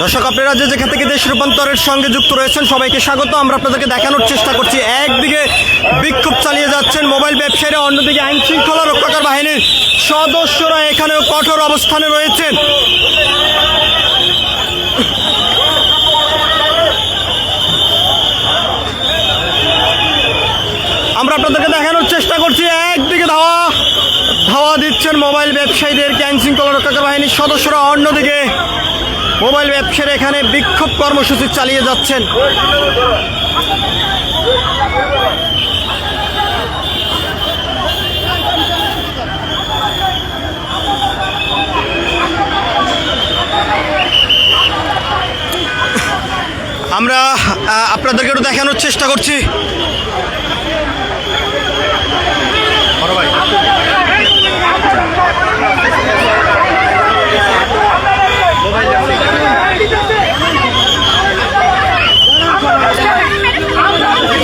দর্শক, আপনারা যেখান থেকে দেশ রূপান্তরের সঙ্গে যুক্ত রয়েছেন সবাইকে স্বাগত। আমরা আপনাদেরকে দেখানোর চেষ্টা করছি, একদিকে বিক্ষোভ চালিয়ে যাচ্ছেন মোবাইল ব্যবসায়ীরা, অন্যদিকে আইন শৃঙ্খলা রক্ষাকার বাহিনীর সদস্যরা এখানেও কঠোর অবস্থানে রয়েছেন। আমরা আপনাদেরকে দেখানোর চেষ্টা করছি, একদিকে ধাওয়া দিচ্ছেন মোবাইল ব্যবসায়ীদেরকে আইন শৃঙ্খলা রক্ষাকার বাহিনীর সদস্যরা, অন্যদিকে মোবাইল ব্যবসায়ীরা এখানে বিক্ষোভ কর্মসূচি চালিয়ে যাচ্ছেন। আমরা আপনাদেরকে একটু দেখানোর চেষ্টা করছি।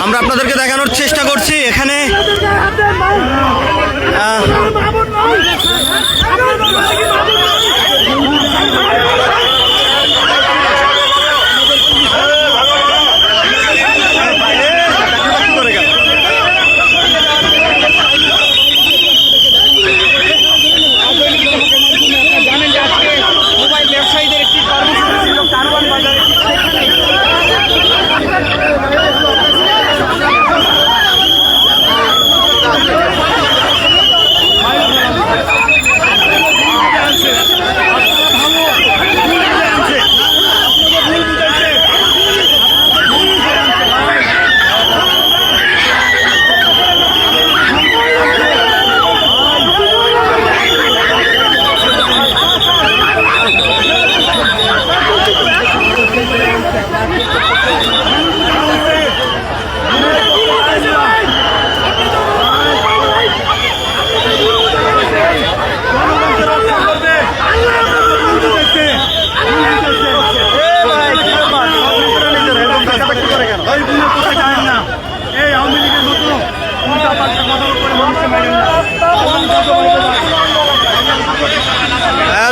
আমরা আপনাদেরকে দেখানোর চেষ্টা করছি এখানে মোবাইল ব্যবসায়ীদের একটি কর্মসূচি ছিল কারওয়ান বাজারে।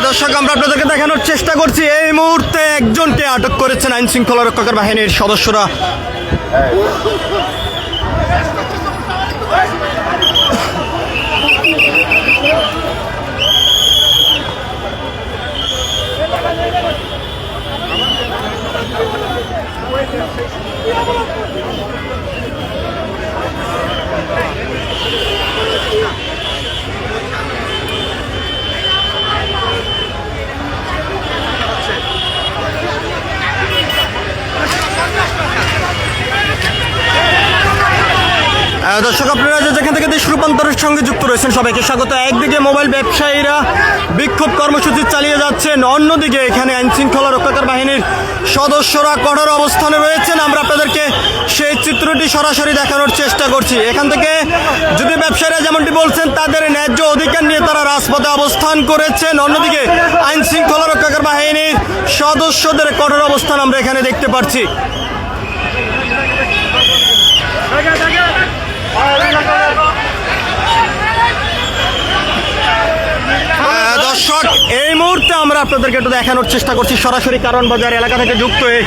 দর্শক, আমরা আপনাদেরকে দেখানোর চেষ্টা করছি, এই মুহূর্তে একজনকে আটক করেছেন আইন শৃঙ্খলা রক্ষাকার বাহিনীর সদস্যরা। দর্শক, আপনারা যেখান থেকে দেশ রূপান্তরের সঙ্গে যুক্ত রয়েছেন সবাইকে স্বাগত। একদিকে মোবাইল ব্যবসায়ীরা বিক্ষোভ কর্মসূচি চালিয়ে যাচ্ছেন, অন্যদিকে এখানে আইন শৃঙ্খলা রক্ষাকার বাহিনীর সদস্যরা কঠোর অবস্থানে রয়েছেন। আমরা আপনাদেরকে সেই চিত্রটি সরাসরি দেখানোর চেষ্টা করছি। এখান থেকে যদি ব্যবসায়ীরা যেমনটি বলছেন তাদের ন্যায্য অধিকার নিয়ে তারা রাজপথে অবস্থান করেছেন, অন্যদিকে আইন শৃঙ্খলা রক্ষাকার বাহিনীর সদস্যদের কঠোর অবস্থান আমরা এখানে দেখতে পাচ্ছি। দর্শক, এই মুহূর্তে আমরা আপনাদেরকে একটু দেখানোর চেষ্টা করছি সরাসরি কারওয়ান বাজার এলাকা থেকে যুক্ত হয়ে।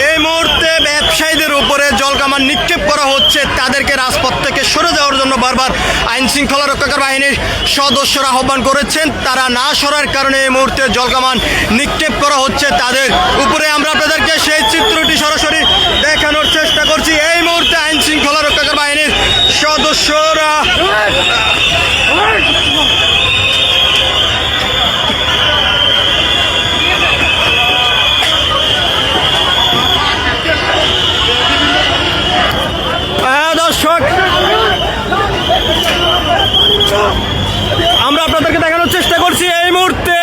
এই মুহূর্তে ব্যবসায়ীদের উপরে জলকামান নিক্ষেপ করা হচ্ছে, তাদেরকে রাজপথ থেকে সরে যাওয়ার জন্য বারবার আইন শৃঙ্খলা রক্ষাকার বাহিনীর সদস্যরা আহ্বান করেছেন। তারা না সরার কারণে এই মুহূর্তে জলকামান নিক্ষেপ করা হচ্ছে তাদের উপরে। আমরা আপনাদেরকে সেই চিত্রটি সরাসরি দেখানোর চেষ্টা করছি। এই মুহূর্তে আইন শৃঙ্খলা রক্ষাকার বাহিনীর সদস্যরা আমরা আপনাদেরকে দেখানোর চেষ্টা করছি, এই মুহূর্তে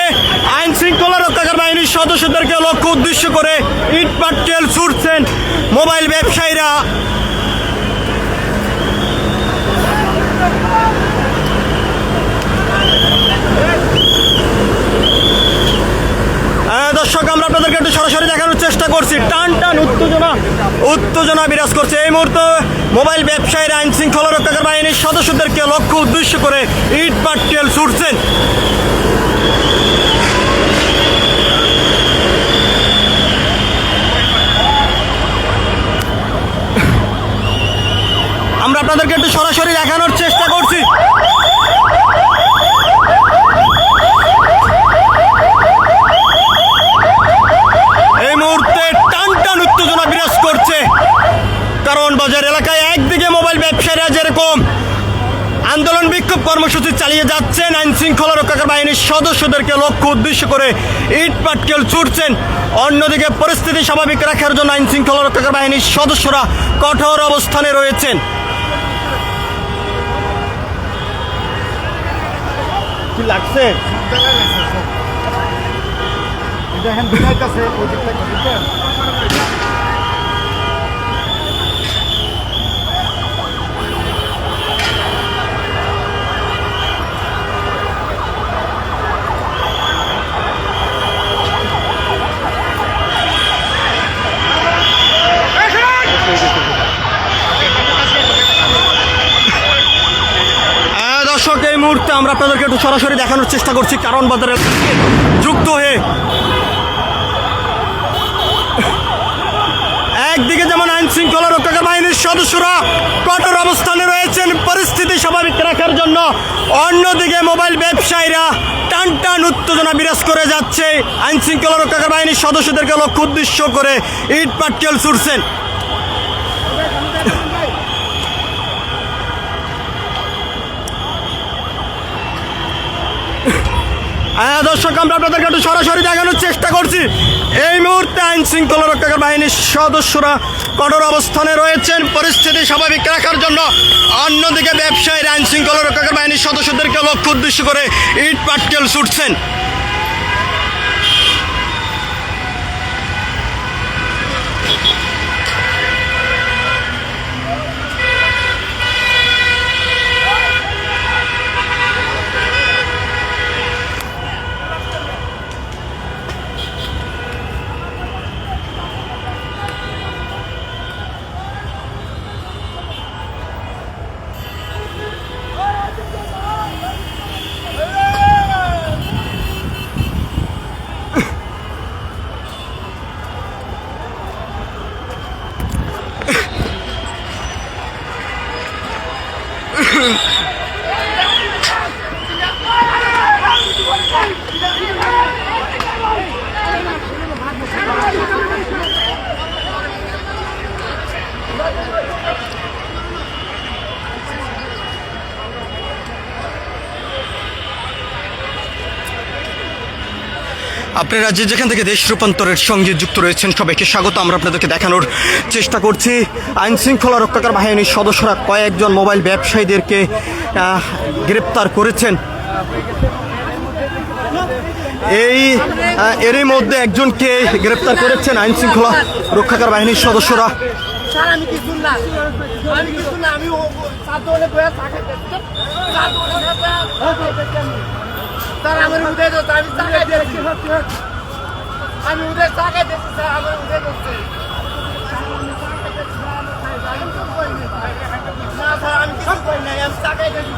আইন শৃঙ্খলা রক্ষাকার বাহিনীর সদস্যদেরকে লক্ষ্য উদ্দেশ্য করে ইট পাটকেল ছুটছেন মোবাইল ব্যবসায়ীরা। দর্শক, আমরা আপনাদেরকে একটু সরাসরি দেখানোর চেষ্টা করছি। টান টান উত্তেজনা বিরাজ করছে এই মুহূর্তে। মোবাইল ব্যবসায়ীরা আইন শৃঙ্খলা রক্ষাকার বাহিনীর সদস্য সদস্যদেরকে লক্ষ্য উদ্দেশ্য করে ইট পাটকেল ছুটছেন। আমরা আপনাদেরকে একটু সরাসরি দেখানোর চেষ্টা করছি। এই মুহূর্তে টান টান উত্তেজনা বিরাজ করছে কারণ বাজার এলাকায়। একদিকে মোবাইল ব্যবসায়ীরা যেরকম আন্দোলন বিক্ষোভ কর্মসূচি চালিয়ে যাচ্ছেন, আইন শৃঙ্খলা রক্ষাকারী বাহিনীর সদস্যদেরকে লক্ষ্য উদ্দেশ্য করে ইট পাটকেল ছুটছেন। অন্যদিকে পরিস্থিতি স্বাভাবিক রাখার জন্য আইন শৃঙ্খলা রক্ষাকারী বাহিনীর সদস্যরা কঠোর অবস্থানে রয়েছেন। কি লাগছে? দর্শক, এই মুহূর্তে আমরা আপনাদেরকে একটু সরাসরি দেখানোর চেষ্টা করছি কারণ বাজারের যুক্ত হয়ে। একদিকে যেমন আইন শৃঙ্খলা রক্ষাকারী বাহিনীর সদস্যরা কঠোর অবস্থানে রয়েছেন পরিস্থিতি স্বাভাবিক রাখার জন্য, অন্যদিকে মোবাইল ব্যবসায়ীরা টান টান উত্তেজনা বিরাজ করে যাচ্ছে। আইন শৃঙ্খলা রক্ষাকারী বাহিনীর সদস্যদেরকে লক্ষ্য উদ্দেশ্য করে ইট পাটকেল ছুটছেন। দর্শক, আমরা আপনাদেরকে একটু সরাসরি দেখানোর চেষ্টা করছি। এই মুহূর্তে আইন শৃঙ্খলা রক্ষাকারী বাহিনীর সদস্যরা কঠোর অবস্থানে রয়েছেন পরিস্থিতি স্বাভাবিক রাখার জন্য, অন্যদিকে ব্যবসায়ীরা আইন শৃঙ্খলা রক্ষাকারী বাহিনীর সদস্যদেরকে লক্ষ্য উদ্দেশ্য করে ইট পাটকেল ছুটছেন। আপনারা যেখান থেকে দেশ রূপান্তরের সঙ্গে যুক্ত রয়েছেন সবাইকে স্বাগত। আমরা আপনাদেরকে দেখানোর চেষ্টা করছি আইন শৃঙ্খলা রক্ষাকারী বাহিনীর সদস্যরা কয়েকজন মোবাইল ব্যবসায়ীদেরকে গ্রেপ্তার করেছেন। এরই মধ্যে একজনকে গ্রেপ্তার করেছেন আইন শৃঙ্খলা রক্ষাকারী বাহিনীর সদস্যরা। আমি উদয় দোস্ত আমি টাকা দিয়েছি আমি উদয় টাকা দিয়েছি স্যার আমার উদয় দোস্ত না স্যার আমি কিছু করি নাই আমি টাকাই দিয়েছি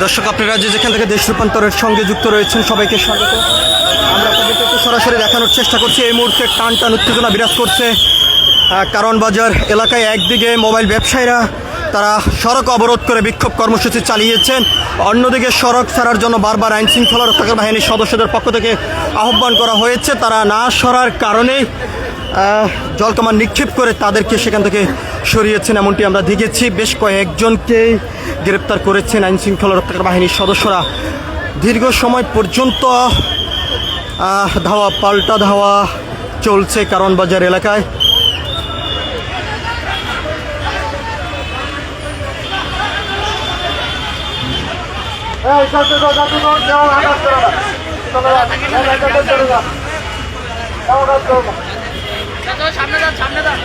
দর্শক, আপনারা যেখান থেকে দেশ রূপান্তরের সঙ্গে যুক্ত রয়েছেন সবাইকে স্বাগত। আমরা আপনাদেরকে একটু সরাসরি দেখানোর চেষ্টা করছি। এই মুহূর্তে টান টান উত্তেজনা বিরাজ করছে কারণ বাজার এলাকায়। একদিকে মোবাইল ব্যবসায়ীরা তারা সড়ক অবরোধ করে বিক্ষোভ কর্মসূচি চালিয়েছেন, অন্যদিকে সড়ক ছাড়ার জন্য বারবার আইন শৃঙ্খলা রক্ষাকারী বাহিনীর সদস্যদের পক্ষ থেকে আহ্বান করা হয়েছে। তারা না সরার কারণেই জলকামান নিক্ষেপ করে তাদেরকে সেখান থেকে সরিয়েছেন, এমনটি আমরা দেখেছি। বেশ কয়েকজনকেই গ্রেপ্তার করেছেন আইন শৃঙ্খলা রক্ষাকারী বাহিনীর সদস্যরা। দীর্ঘ সময় পর্যন্ত ধাওয়া পাল্টা ধাওয়া চলছে কারণ বাজার এলাকায়। সামনে যান